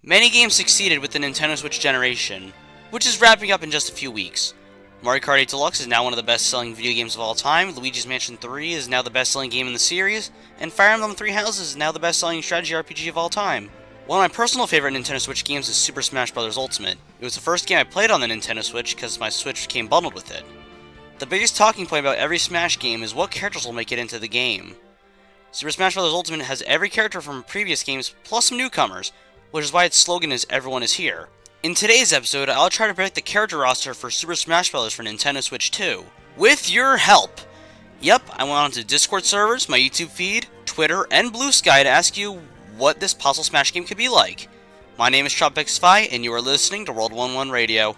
Many games succeeded with the Nintendo Switch generation, which is wrapping up in just a few weeks. Mario Kart 8 Deluxe is now one of the best-selling video games of all time, Luigi's Mansion 3 is now the best-selling game in the series, and Fire Emblem Three Houses is now the best-selling strategy RPG of all time. One of my personal favorite Nintendo Switch games is Super Smash Bros. Ultimate. It was the first game I played on the Nintendo Switch because my Switch came bundled with it. The biggest talking point about every Smash game is what characters will make it into the game. Super Smash Bros. Ultimate has every character from previous games, plus some newcomers, which is why its slogan is "Everyone is here." In today's episode, I'll try to predict the character roster for Super Smash Bros. For Nintendo Switch 2. With your help! Yep, I went onto Discord servers, my YouTube feed, Twitter, and Bluesky to ask you what this possible Smash game could be like. My name is Tropixify, and you are listening to World 11 Radio.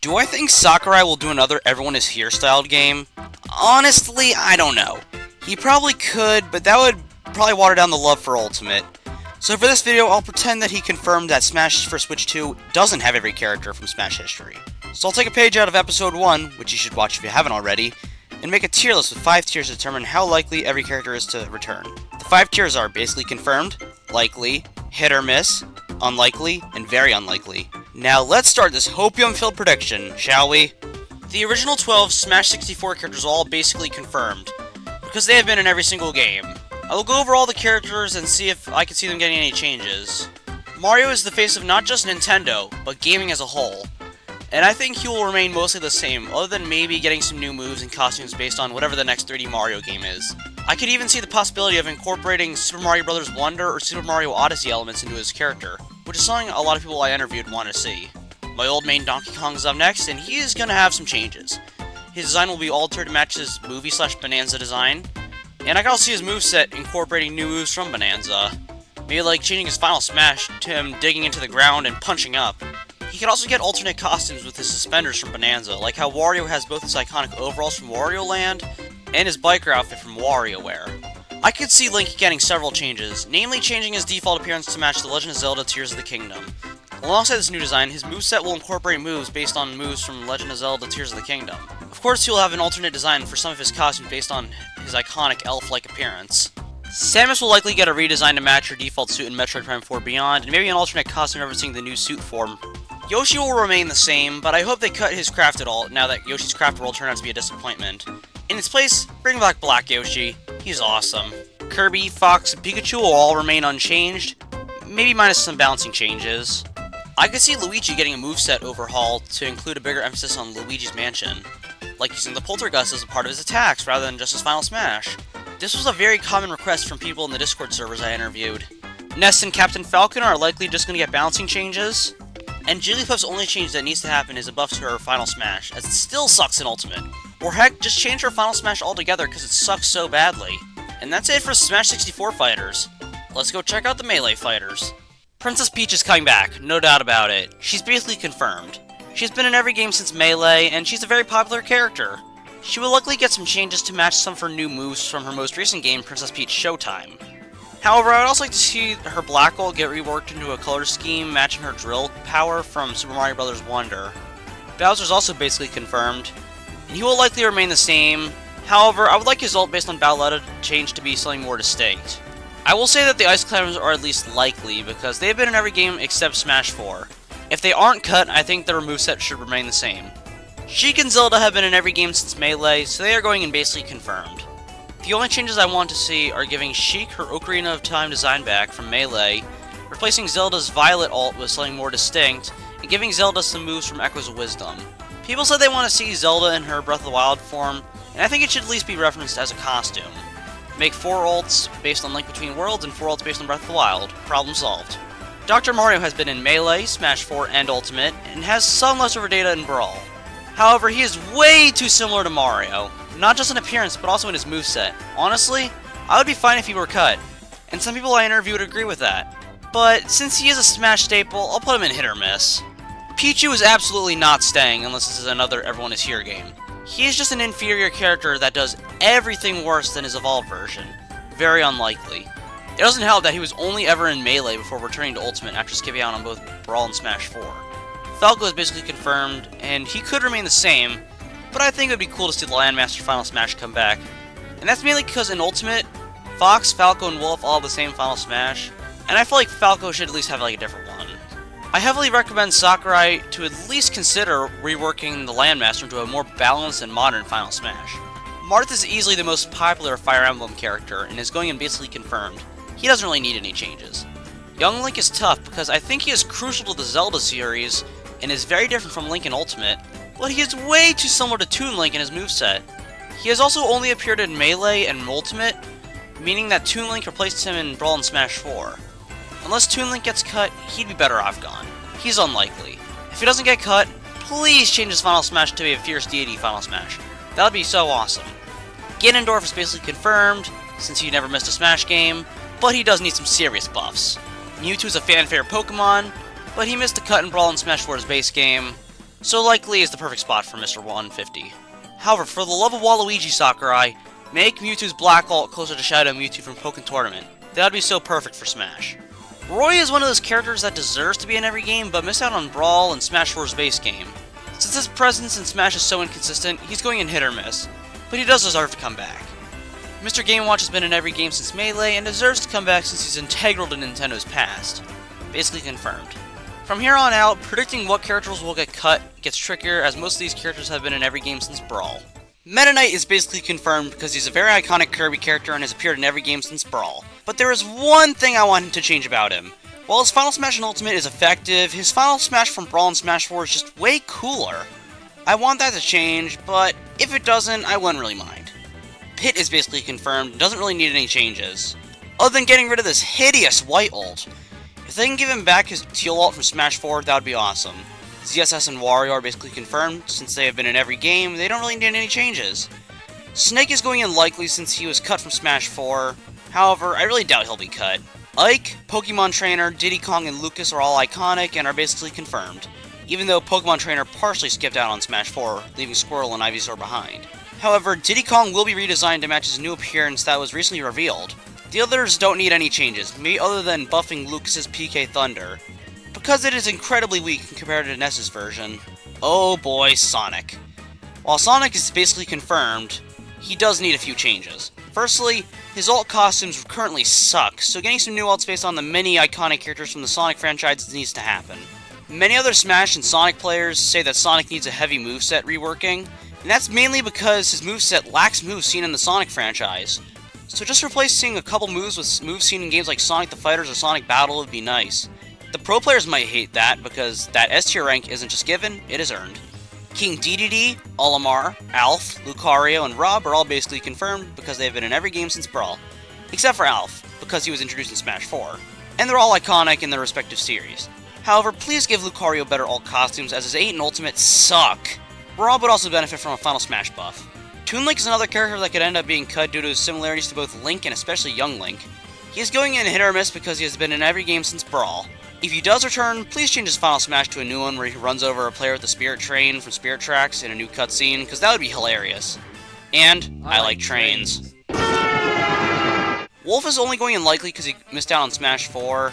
Do I think Sakurai will do another Everyone is Here styled game? Honestly, I don't know. He probably could, but that would probably water down the love for Ultimate. So for this video, I'll pretend that he confirmed that Smash for Switch 2 doesn't have every character from Smash history. So I'll take a page out of Episode 1, which you should watch if you haven't already, and make a tier list with 5 tiers to determine how likely every character is to return. The 5 tiers are basically confirmed, likely, hit or miss, unlikely, and very unlikely. Now let's start this hopium-filled prediction, shall we? The original 12 Smash 64 characters are all basically confirmed, because they have been in every single game. I will go over all the characters and see if I can see them getting any changes. Mario is the face of not just Nintendo, but gaming as a whole. And I think he will remain mostly the same, other than maybe getting some new moves and costumes based on whatever the next 3D Mario game is. I could even see the possibility of incorporating Super Mario Bros. Wonder or Super Mario Odyssey elements into his character, which is something a lot of people I interviewed want to see. My old main Donkey Kong is up next, and he is going to have some changes. His design will be altered to match his movie/Bonanza design, and I can also see his moveset incorporating new moves from Bonanza. Maybe like changing his final smash to him digging into the ground and punching up. He can also get alternate costumes with his suspenders from Bonanza, like how Wario has both his iconic overalls from Wario Land and his biker outfit from WarioWare. I could see Link getting several changes, namely changing his default appearance to match the Legend of Zelda Tears of the Kingdom. Alongside this new design, his moveset will incorporate moves based on moves from Legend of Zelda Tears of the Kingdom. Of course, he will have an alternate design for some of his costumes based on his iconic elf-like appearance. Samus will likely get a redesign to match her default suit in Metroid Prime 4 Beyond, and maybe an alternate costume referencing the new suit form. Yoshi will remain the same, but I hope they cut his craft at all, now that Yoshi's craft world turned out to be a disappointment. In its place, bring back Black Yoshi. He's awesome. Kirby, Fox, and Pikachu will all remain unchanged, maybe minus some balancing changes. I could see Luigi getting a moveset overhaul to include a bigger emphasis on Luigi's Mansion, like using the Poltergust as a part of his attacks rather than just his final smash. This was a very common request from people in the Discord servers I interviewed. Ness and Captain Falcon are likely just going to get balancing changes, and Jigglypuff's only change that needs to happen is a buff to her final smash, as it still sucks in Ultimate. Or heck, just change her final smash altogether because it sucks so badly. And that's it for Smash 64 fighters. Let's go check out the Melee fighters. Princess Peach is coming back, no doubt about it. She's basically confirmed. She's been in every game since Melee, and she's a very popular character. She will likely get some changes to match some of her new moves from her most recent game, Princess Peach Showtime. However, I'd also like to see her Black Hole get reworked into a color scheme matching her drill power from Super Mario Bros. Wonder. Bowser's also basically confirmed, and he will likely remain the same. However, I would like his ult based on Bowletta change to be something more distinct. I will say that the Ice Climbers are at least likely, because they have been in every game except Smash 4. If they aren't cut, I think their moveset should remain the same. Sheik and Zelda have been in every game since Melee, so they are going in basically confirmed. The only changes I want to see are giving Sheik her Ocarina of Time design back from Melee, replacing Zelda's Violet ult with something more distinct, and giving Zelda some moves from Echoes of Wisdom. People said they want to see Zelda in her Breath of the Wild form, and I think it should at least be referenced as a costume. Make 4 ults based on Link Between Worlds and 4 ults based on Breath of the Wild. Problem solved. Dr. Mario has been in Melee, Smash 4, and Ultimate, and has some leftover data in Brawl. However, he is way too similar to Mario, not just in appearance, but also in his moveset. Honestly, I would be fine if he were cut, and some people I interviewed would agree with that. But since he is a Smash staple, I'll put him in hit or miss. Pichu is absolutely not staying unless this is another Everyone is Here game. He is just an inferior character that does everything worse than his evolved version. Very unlikely. It doesn't help that he was only ever in Melee before returning to Ultimate after skipping out on both Brawl and Smash 4. Falco is basically confirmed, and he could remain the same, but I think it would be cool to see the Landmaster Final Smash come back. And that's mainly because in Ultimate, Fox, Falco, and Wolf all have the same Final Smash, and I feel like Falco should at least have like a different one. I heavily recommend Sakurai to at least consider reworking the Landmaster into a more balanced and modern Final Smash. Marth is easily the most popular Fire Emblem character and is going in basically confirmed. He doesn't really need any changes. Young Link is tough because I think he is crucial to the Zelda series and is very different from Link in Ultimate, but he is way too similar to Toon Link in his moveset. He has also only appeared in Melee and Ultimate, meaning that Toon Link replaced him in Brawl and Smash 4. Unless Toon Link gets cut, he'd be better off gone. He's unlikely. If he doesn't get cut, please change his Final Smash to be a Fierce Deity Final Smash. That would be so awesome. Ganondorf is basically confirmed, since he never missed a Smash game, but he does need some serious buffs. Mewtwo is a fan-favorite Pokemon, but he missed the cut in Brawl and Smash 4's base game, so likely is the perfect spot for Mr. 150. However, for the love of Waluigi, Sakurai, make Mewtwo's Black Alt closer to Shadow Mewtwo from Pokken Tournament. That would be so perfect for Smash. Roy is one of those characters that deserves to be in every game, but missed out on Brawl and Smash 4's base game. Since his presence in Smash is so inconsistent, he's going in hit or miss, but he does deserve to come back. Mr. Game & Watch has been in every game since Melee, and deserves to come back since he's integral to Nintendo's past. Basically confirmed. From here on out, predicting what characters will get cut gets trickier, as most of these characters have been in every game since Brawl. Meta Knight is basically confirmed because he's a very iconic Kirby character and has appeared in every game since Brawl. But there is one thing I want to change about him. While his Final Smash in Ultimate is effective, his Final Smash from Brawl and Smash 4 is just way cooler. I want that to change, but if it doesn't, I wouldn't really mind. Pit is basically confirmed and doesn't really need any changes, other than getting rid of this hideous white ult. If they can give him back his teal ult from Smash 4, that would be awesome. ZSS and Wario are basically confirmed, since they have been in every game, they don't really need any changes. Snake is going in likely since he was cut from Smash 4, however, I really doubt he'll be cut. Ike, Pokemon Trainer, Diddy Kong, and Lucas are all iconic and are basically confirmed, even though Pokemon Trainer partially skipped out on Smash 4, leaving Squirtle and Ivysaur behind. However, Diddy Kong will be redesigned to match his new appearance that was recently revealed. The others don't need any changes, maybe other than buffing Lucas's PK Thunder, because it is incredibly weak compared to Ness's version. Oh boy, Sonic. While Sonic is basically confirmed, he does need a few changes. Firstly, his alt costumes currently suck, so getting some new alts based on the many iconic characters from the Sonic franchise needs to happen. Many other Smash and Sonic players say that Sonic needs a heavy moveset reworking, and that's mainly because his moveset lacks moves seen in the Sonic franchise. So just replacing a couple moves with moves seen in games like Sonic the Fighters or Sonic Battle would be nice. The pro players might hate that because that S tier rank isn't just given, it is earned. King Dedede, Olimar, Alf, Lucario, and Rob are all basically confirmed because they have been in every game since Brawl. Except for Alf, because he was introduced in Smash 4. And they're all iconic in their respective series. However, please give Lucario better alt costumes as his 8 and Ultimate suck. Rob would also benefit from a Final Smash buff. Toon Link is another character that could end up being cut due to his similarities to both Link and especially Young Link. He is going in hit or miss because he has been in every game since Brawl. If he does return, please change his Final Smash to a new one where he runs over a player with the Spirit Train from Spirit Tracks in a new cutscene, because that would be hilarious. And I like trains. Wolf is only going in likely because he missed out on Smash 4,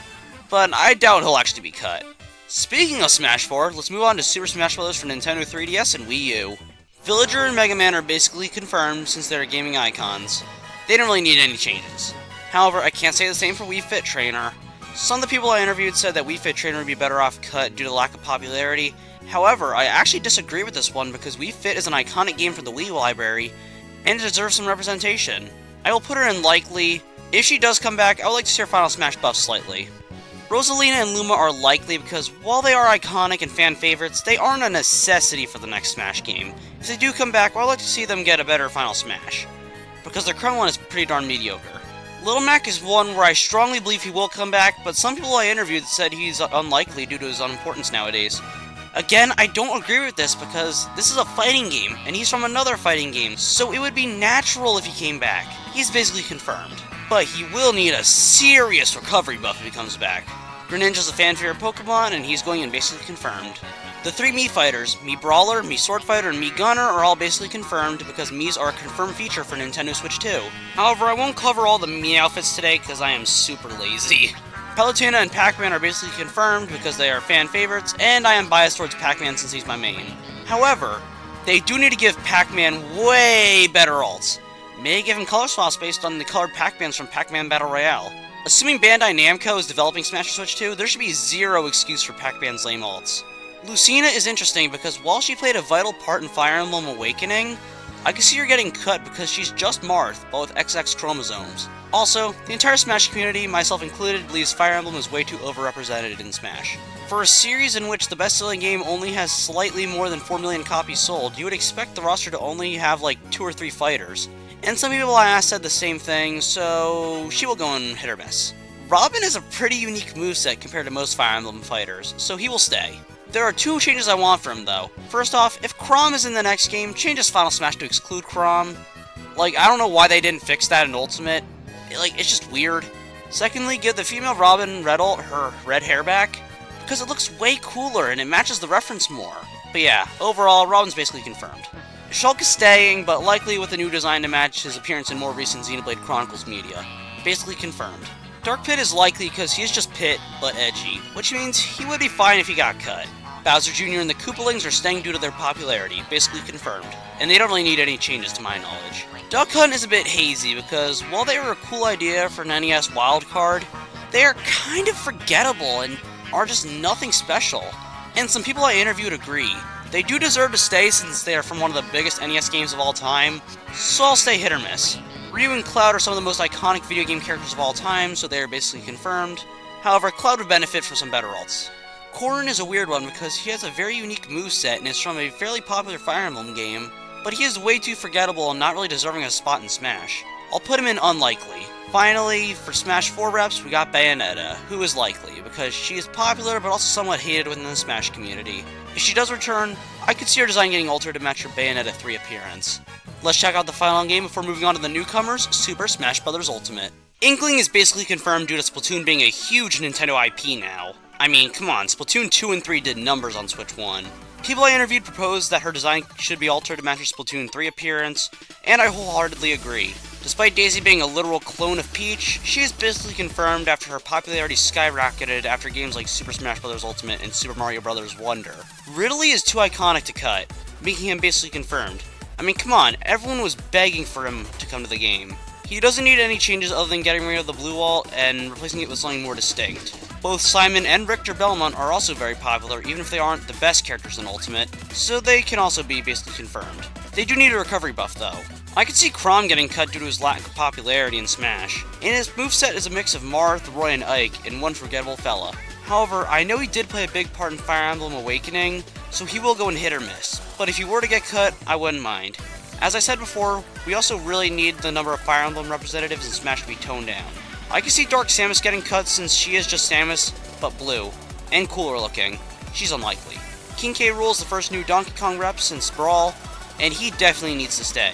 but I doubt he'll actually be cut. Speaking of Smash 4, let's move on to Super Smash Bros. For Nintendo 3DS and Wii U. Villager and Mega Man are basically confirmed since they're gaming icons. They don't really need any changes. However, I can't say the same for Wii Fit Trainer. Some of the people I interviewed said that Wii Fit Trainer would be better off cut due to lack of popularity. However, I actually disagree with this one because Wii Fit is an iconic game for the Wii library, and it deserves some representation. I will put her in likely. If she does come back, I would like to see her Final Smash buff slightly. Rosalina and Luma are likely because while they are iconic and fan favorites, they aren't a necessity for the next Smash game. If they do come back, well, I'd like to see them get a better Final Smash, because their current one is pretty darn mediocre. Little Mac is one where I strongly believe he will come back, but some people I interviewed said he's unlikely due to his unimportance nowadays. Again, I don't agree with this because this is a fighting game, and he's from another fighting game, so it would be natural if he came back. He's basically confirmed. But he will need a serious recovery buff if he comes back. Greninja's a fan-favorite Pokemon, and he's going in basically confirmed. The 3 Mii fighters, Mii Brawler, Mii Sword Fighter, and Mii Gunner are all basically confirmed because Miis are a confirmed feature for Nintendo Switch 2. However, I won't cover all the Mii outfits today because I am super lazy. Palutena and Pac-Man are basically confirmed because they are fan favorites, and I am biased towards Pac-Man since he's my main. However, They do need to give Pac-Man way better ults. May give him color swaps based on the colored Pac-Mans from Pac-Man Battle Royale. Assuming Bandai Namco is developing Smash Switch 2, there should be zero excuse for Pac-Man's lame ults. Lucina is interesting because while she played a vital part in Fire Emblem Awakening, I can see her getting cut because she's just Marth, but with XX chromosomes. Also, the entire Smash community, myself included, believes Fire Emblem is way too overrepresented in Smash. For a series in which the best-selling game only has slightly more than 4 million copies sold, you would expect the roster to only have like 2 or 3 fighters. And some people I asked said the same thing, so she will go in hit or miss. Robin has a pretty unique moveset compared to most Fire Emblem fighters, so he will stay. There are 2 changes I want from him though. First off, if Chrom is in the next game, change his Final Smash to exclude Chrom. Like, I don't know why they didn't fix that in Ultimate. It's just weird. Secondly, give the female Robin Red Ult her red hair back, because it looks way cooler and it matches the reference more. But yeah, overall, Robin's basically confirmed. Shulk is staying, but likely with a new design to match his appearance in more recent Xenoblade Chronicles media. Basically confirmed. Dark Pit is likely because he's just Pit, but edgy, which means he would be fine if he got cut. Bowser Jr. and the Koopalings are staying due to their popularity, basically confirmed, and they don't really need any changes to my knowledge. Duck Hunt is a bit hazy because while they were a cool idea for an NES wildcard, they are kind of forgettable and are just nothing special. And some people I interviewed agree. They do deserve to stay since they are from one of the biggest NES games of all time, so I'll stay hit or miss. Ryu and Cloud are some of the most iconic video game characters of all time, so they are basically confirmed. However, Cloud would benefit from some better ults. Corrin is a weird one because he has a very unique moveset and is from a fairly popular Fire Emblem game, but he is way too forgettable and not really deserving a spot in Smash. I'll put him in unlikely. Finally, for Smash 4 reps, we got Bayonetta, who is likely, because she is popular but also somewhat hated within the Smash community. If she does return, I could see her design getting altered to match her Bayonetta 3 appearance. Let's check out the final game before moving on to the newcomers, Super Smash Bros. Ultimate. Inkling is basically confirmed due to Splatoon being a huge Nintendo IP now. I mean, come on, Splatoon 2 and 3 did numbers on Switch 1. People I interviewed proposed that her design should be altered to match her Splatoon 3 appearance, and I wholeheartedly agree. Despite Daisy being a literal clone of Peach, she is basically confirmed after her popularity skyrocketed after games like Super Smash Bros. Ultimate and Super Mario Bros. Wonder. Ridley is too iconic to cut, making him basically confirmed. I mean, come on, everyone was begging for him to come to the game. He doesn't need any changes other than getting rid of the blue wall and replacing it with something more distinct. Both Simon and Richter Belmont are also very popular, even if they aren't the best characters in Ultimate, so they can also be basically confirmed. They do need a recovery buff though. I could see Chrom getting cut due to his lack of popularity in Smash, and his moveset is a mix of Marth, Roy, and Ike in one forgettable fella. However, I know he did play a big part in Fire Emblem Awakening, so he will go in hit or miss, but if he were to get cut, I wouldn't mind. As I said before, we also really need the number of Fire Emblem representatives in Smash to be toned down. I can see Dark Samus getting cut since she is just Samus, but blue, and cooler looking. She's unlikely. King K. Rool is the first new Donkey Kong rep since Brawl, and he definitely needs to stay.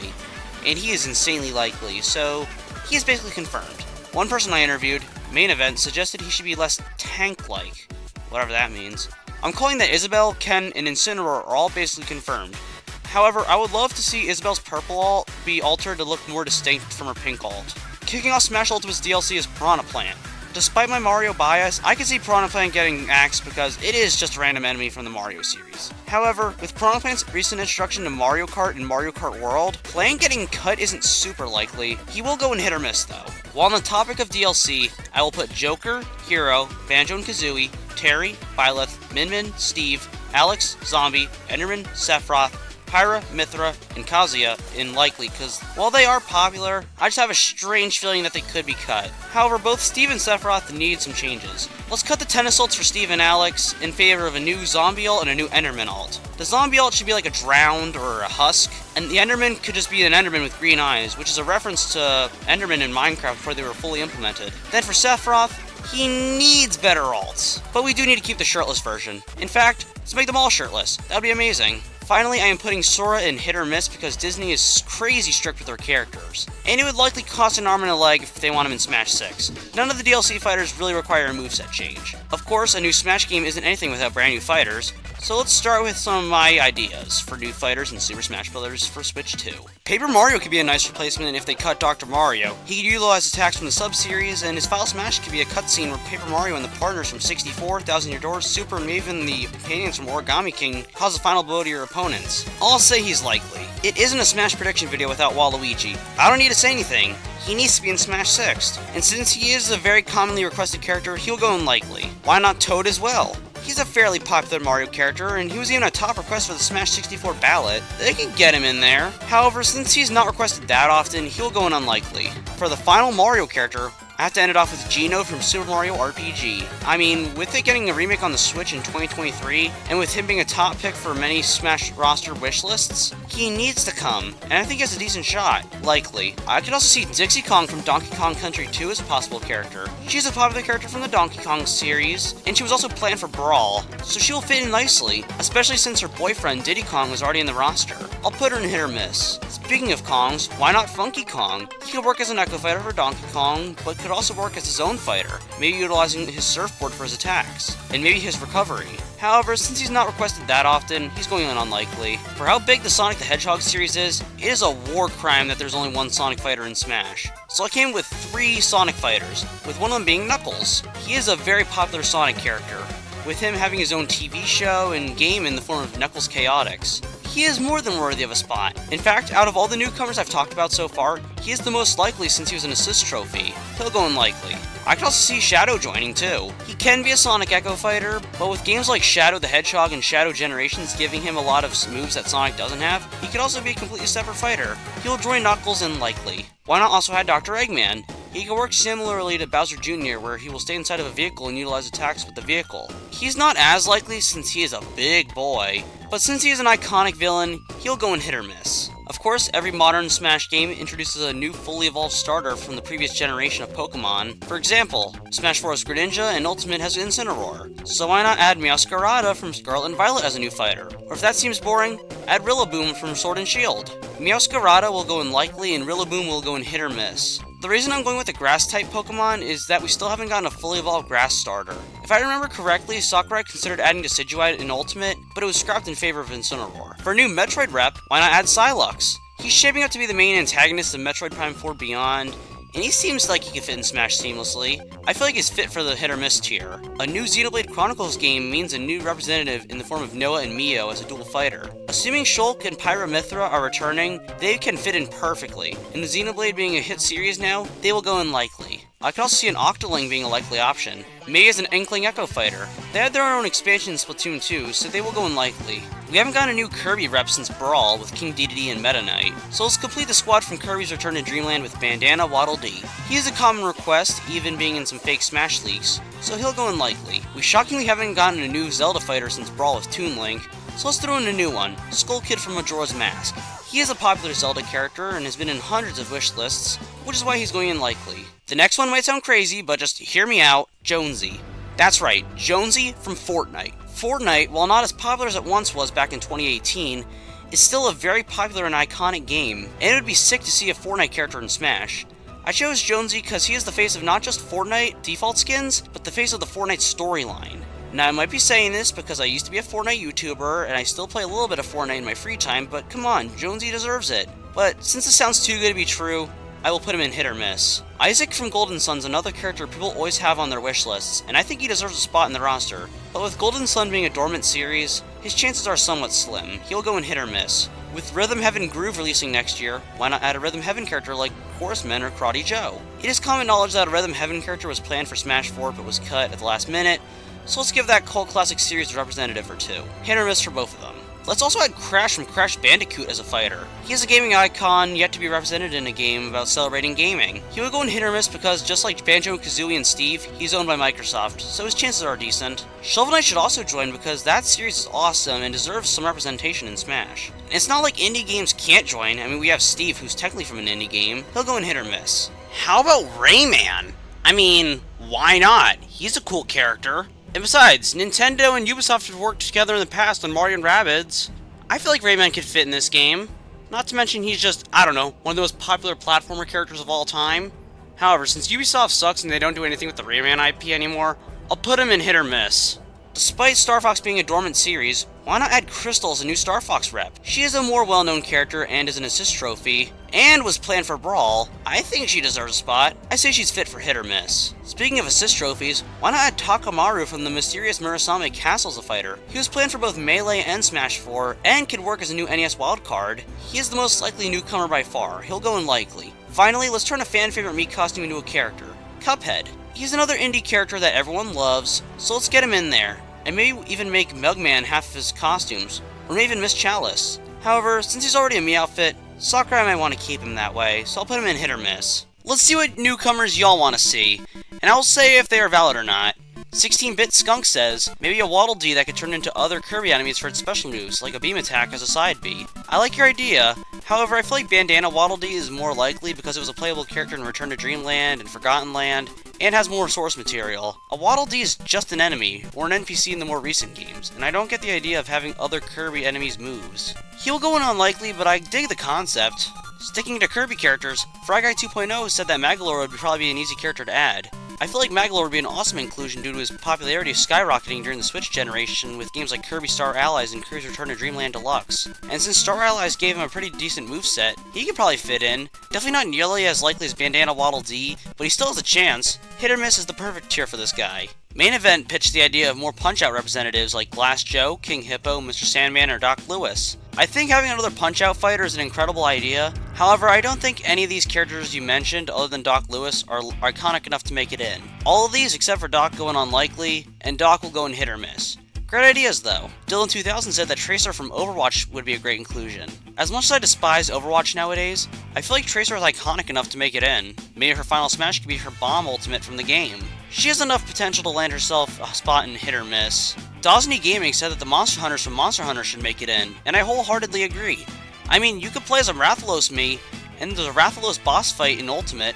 And he is insanely likely, so he is basically confirmed. One person I interviewed, Main Event, suggested he should be less tank-like, whatever that means. I'm calling that Isabelle, Ken, and Incineroar are all basically confirmed. However, I would love to see Isabelle's purple ult be altered to look more distinct from her pink ult. Kicking off Smash Ultimate's DLC is Piranha Plant. Despite my Mario bias, I can see Piranha Plant getting axed because it is just a random enemy from the Mario series. However, with Piranha Plant's recent introduction to Mario Kart and Mario Kart World, Plant getting cut isn't super likely. He will go in hit or miss though. While on the topic of DLC, I will put Joker, Hero, Banjo and Kazooie, Terry, Byleth, Min Min, Steve, Alex, Zombie, Enderman, Sephiroth, Pyra, Mithra, and Kazuya in likely because while they are popular, I just have a strange feeling that they could be cut. However, both Steve and Sephiroth need some changes. Let's cut the tennis ults for Steve and Alex in favor of a new Zombie ult and a new Enderman ult. The Zombie ult should be like a Drowned or a Husk, and the Enderman could just be an Enderman with green eyes, which is a reference to Enderman in Minecraft before they were fully implemented. Then for Sephiroth, he needs better ults, but we do need to keep the shirtless version. In fact, let's make them all shirtless. That would be amazing. Finally, I am putting Sora in hit or miss because Disney is crazy strict with their characters, and it would likely cost an arm and a leg if they want him in Smash 6. None of the DLC fighters really require a moveset change. Of course, a new Smash game isn't anything without brand new fighters, So let's start with some of my ideas for new fighters in Super Smash Bros. For Switch 2. Paper Mario could be a nice replacement if they cut Dr. Mario. He could utilize attacks from the sub-series, and his Final Smash could be a cutscene where Paper Mario and the partners from 64, Thousand Year Door, Super, and even the companions from Origami King cause a final blow to your opponents. I'll say he's likely. It isn't a Smash prediction video without Waluigi. I don't need to say anything. He needs to be in Smash 6. And since he is a very commonly requested character, he'll go in likely. Why not Toad as well? He's a fairly popular Mario character, and he was even a top request for the Smash 64 ballot. They can get him in there. However, since he's not requested that often, he'll go in unlikely. For the final Mario character, I have to end it off with Geno from Super Mario RPG. I mean, with it getting a remake on the Switch in 2023, and with him being a top pick for many Smash roster wish lists, he needs to come, and I think he has a decent shot. Likely. I could also see Dixie Kong from Donkey Kong Country 2 as a possible character. She's a popular character from the Donkey Kong series, and she was also planned for Brawl, so she'll fit in nicely, especially since her boyfriend Diddy Kong was already in the roster. I'll put her in hit or miss. Speaking of Kongs, why not Funky Kong? He could work as an Echo Fighter for Donkey Kong, but could also work as his own fighter, maybe utilizing his surfboard for his attacks, and maybe his recovery. However, since he's not requested that often, he's going in unlikely. For how big the Sonic the Hedgehog series is, it is a war crime that there's only one Sonic fighter in Smash. So I came with 3 Sonic fighters, with one of them being Knuckles. He is a very popular Sonic character, with him having his own TV show and game in the form of Knuckles Chaotix. He is more than worthy of a spot. In fact, out of all the newcomers I've talked about so far, he is the most likely since he was an assist trophy. He'll go in likely. I could also see Shadow joining too. He can be a Sonic Echo fighter, but with games like Shadow the Hedgehog and Shadow Generations giving him a lot of moves that Sonic doesn't have, he could also be a completely separate fighter. He'll join Knuckles in likely. Why not also add Dr. Eggman? He can work similarly to Bowser Jr., where he will stay inside of a vehicle and utilize attacks with the vehicle. He's not as likely since he is a big boy, but since he is an iconic villain, he'll go in hit or miss. Of course, every modern Smash game introduces a new fully evolved starter from the previous generation of Pokemon. For example, Smash 4's Greninja and Ultimate has Incineroar, so why not add Meowscarada from Scarlet and Violet as a new fighter? Or if that seems boring, add Rillaboom from Sword and Shield. Meowscarada will go in likely and Rillaboom will go in hit or miss. The reason I'm going with the Grass-type Pokemon is that we still haven't gotten a fully evolved Grass starter. If I remember correctly, Sakurai considered adding Decidueye in Ultimate, but it was scrapped in favor of Incineroar. For a new Metroid rep, why not add Psylocke? He's shaping up to be the main antagonist of Metroid Prime 4 Beyond, and he seems like he can fit in Smash seamlessly. I feel like he's fit for the hit or miss tier. A new Xenoblade Chronicles game means a new representative in the form of Noah and Mio as a dual fighter. Assuming Shulk and Pyramithra are returning, they can fit in perfectly. And the Xenoblade being a hit series now, they will go in likely. I could also see an Octoling being a likely option, maybe as an Inkling Echo fighter. They had their own expansion in Splatoon 2, so they will go in likely. We haven't gotten a new Kirby rep since Brawl with King Dedede and Meta Knight, so let's complete the squad from Kirby's Return to Dreamland with Bandana Waddle Dee. He is a common request, even being in some fake Smash leaks, so he'll go in likely. We shockingly haven't gotten a new Zelda fighter since Brawl with Toon Link, so let's throw in a new one, Skull Kid from Majora's Mask. He is a popular Zelda character and has been in hundreds of wish lists, which is why he's going in likely. The next one might sound crazy, but just hear me out, Jonesy. That's right, Jonesy from Fortnite. Fortnite, while not as popular as it once was back in 2018, is still a very popular and iconic game, and it would be sick to see a Fortnite character in Smash. I chose Jonesy because he is the face of not just Fortnite default skins, but the face of the Fortnite storyline. Now I might be saying this because I used to be a Fortnite YouTuber, and I still play a little bit of Fortnite in my free time, but come on, Jonesy deserves it. But since it sounds too good to be true, I will put him in hit or miss. Isaac from Golden Sun's another character people always have on their wish lists, and I think he deserves a spot in the roster. But with Golden Sun being a dormant series, his chances are somewhat slim. He'll go in hit or miss. With Rhythm Heaven Groove releasing next year, why not add a Rhythm Heaven character like Horseman or Karate Joe? It is common knowledge that a Rhythm Heaven character was planned for Smash 4 but was cut at the last minute, so let's give that cult classic series a representative or two. Hit or miss for both of them. Let's also add Crash from Crash Bandicoot as a fighter. He is a gaming icon yet to be represented in a game about celebrating gaming. He would go in hit or miss because just like Banjo-Kazooie and Steve, he's owned by Microsoft, so his chances are decent. Shovel Knight should also join because that series is awesome and deserves some representation in Smash. And it's not like indie games can't join. I mean, we have Steve, who's technically from an indie game. He'll go in hit or miss. How about Rayman? I mean, why not? He's a cool character. And besides, Nintendo and Ubisoft have worked together in the past on Mario & Rabbids. I feel like Rayman could fit in this game. Not to mention he's just, I don't know, one of the most popular platformer characters of all time. However, since Ubisoft sucks and they don't do anything with the Rayman IP anymore, I'll put him in hit or miss. Despite Star Fox being a dormant series, why not add Crystal as a new Star Fox rep? She is a more well-known character and is an assist trophy, and was planned for Brawl. I think she deserves a spot. I say she's fit for hit or miss. Speaking of assist trophies, why not add Takamaru from the mysterious Murasame Castle as a fighter? He was planned for both Melee and Smash 4, and could work as a new NES wildcard. He is the most likely newcomer by far. He'll go in likely. Finally, let's turn a fan-favorite Mii costume into a character. Cuphead. He's another indie character that everyone loves, so let's get him in there. And maybe even make Mugman half of his costumes, or maybe even Miss Chalice. However, since he's already a Mii outfit, Sakurai might want to keep him that way, so I'll put him in hit or miss. Let's see what newcomers y'all want to see, and I'll say if they are valid or not. 16-bit Skunk says, maybe a Waddle Dee that could turn into other Kirby enemies for its special moves, like a beam attack as a side B. I like your idea, however I feel like Bandana Waddle Dee is more likely because it was a playable character in Return to Dreamland and Forgotten Land, and has more source material. A Waddle Dee is just an enemy, or an NPC in the more recent games, and I don't get the idea of having other Kirby enemies' moves. He'll go in unlikely, but I dig the concept. Sticking to Kirby characters, Fry Guy 2.0 said that Magolor would probably be an easy character to add. I feel like Magolor would be an awesome inclusion due to his popularity skyrocketing during the Switch generation with games like Kirby Star Allies and Kirby's Return to Dreamland Deluxe. And since Star Allies gave him a pretty decent moveset, he could probably fit in. Definitely not nearly as likely as Bandana Waddle Dee, but he still has a chance. Hit or miss is the perfect tier for this guy. Main Event pitched the idea of more Punch-Out representatives like Glass Joe, King Hippo, Mr. Sandman, or Doc Lewis. I think having another Punch-Out fighter is an incredible idea. However, I don't think any of these characters you mentioned, other than Doc Lewis, are iconic enough to make it in. All of these, except for Doc, go in unlikely, and Doc will go in hit or miss. Great ideas, though. Dylan2000 said that Tracer from Overwatch would be a great inclusion. As much as I despise Overwatch nowadays, I feel like Tracer is iconic enough to make it in. Maybe her final smash could be her bomb ultimate from the game. She has enough potential to land herself a spot in hit or miss. Dosney Gaming said that the Monster Hunters from Monster Hunter should make it in, and I wholeheartedly agree. I mean, you could play as a Rathalos Mii, and there's a Rathalos boss fight in Ultimate.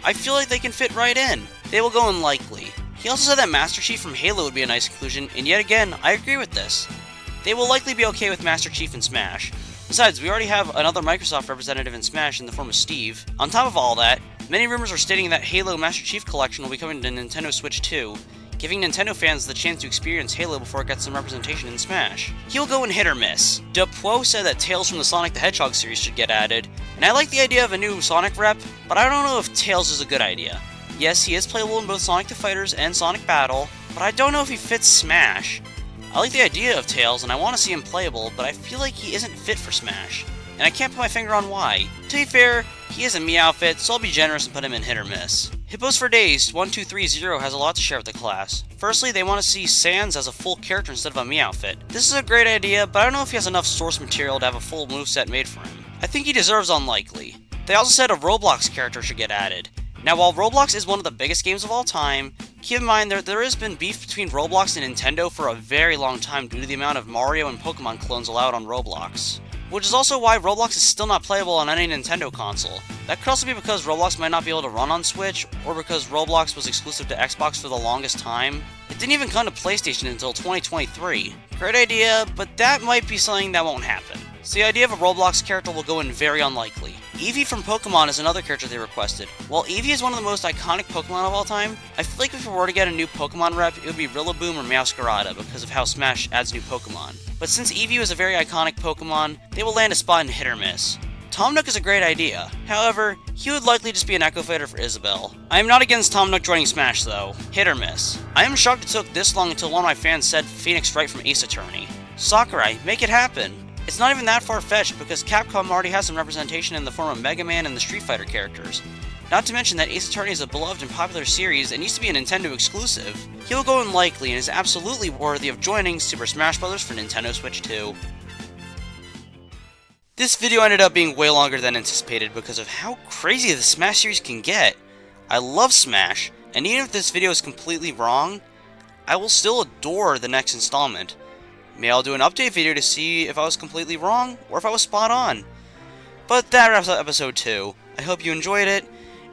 I feel like they can fit right in. They will go in likely. He also said that Master Chief from Halo would be a nice inclusion, and yet again, I agree with this. They will likely be okay with Master Chief in Smash. Besides, we already have another Microsoft representative in Smash in the form of Steve. On top of all that, many rumors are stating that Halo Master Chief Collection will be coming to Nintendo Switch 2, giving Nintendo fans the chance to experience Halo before it gets some representation in Smash. He'll go in hit or miss. Dupuo said that Tails from the Sonic the Hedgehog series should get added, and I like the idea of a new Sonic rep, but I don't know if Tails is a good idea. Yes, he is playable in both Sonic the Fighters and Sonic Battle, but I don't know if he fits Smash. I like the idea of Tails, and I want to see him playable, but I feel like he isn't fit for Smash, and I can't put my finger on why. To be fair, he is a Mii outfit, so I'll be generous and put him in hit or miss. Hippos for Days 1230 has a lot to share with the class. Firstly, they want to see Sans as a full character instead of a Mii outfit. This is a great idea, but I don't know if he has enough source material to have a full moveset made for him. I think he deserves unlikely. They also said a Roblox character should get added. Now, while Roblox is one of the biggest games of all time, keep in mind there has been beef between Roblox and Nintendo for a very long time due to the amount of Mario and Pokemon clones allowed on Roblox. Which is also why Roblox is still not playable on any Nintendo console. That could also be because Roblox might not be able to run on Switch, or because Roblox was exclusive to Xbox for the longest time. It didn't even come to PlayStation until 2023. Great idea, but that might be something that won't happen. So the idea of a Roblox character will go in very unlikely. Eevee from Pokemon is another character they requested. While Eevee is one of the most iconic Pokemon of all time, I feel like if we were to get a new Pokemon rep, it would be Rillaboom or Meowscarada because of how Smash adds new Pokemon. But since Eevee was a very iconic Pokemon, they will land a spot in hit or miss. Tom Nook is a great idea. However, he would likely just be an Echo Fighter for Isabelle. I am not against Tom Nook joining Smash though. Hit or miss. I am shocked it took this long until one of my fans said Phoenix Wright from Ace Attorney. Sakurai, make it happen. It's not even that far-fetched because Capcom already has some representation in the form of Mega Man and the Street Fighter characters. Not to mention that Ace Attorney is a beloved and popular series and used to be a Nintendo exclusive. He'll go in likely and is absolutely worthy of joining Super Smash Bros. For Nintendo Switch 2. This video ended up being way longer than anticipated because of how crazy the Smash series can get. I love Smash, and even if this video is completely wrong, I will still adore the next installment. Maybe I'll do an update video to see if I was completely wrong, or if I was spot on. But that wraps up episode 2. I hope you enjoyed it,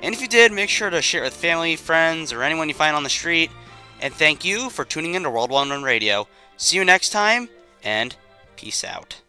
and if you did, make sure to share it with family, friends, or anyone you find on the street. And thank you for tuning in to World 1 Radio. See you next time, and peace out.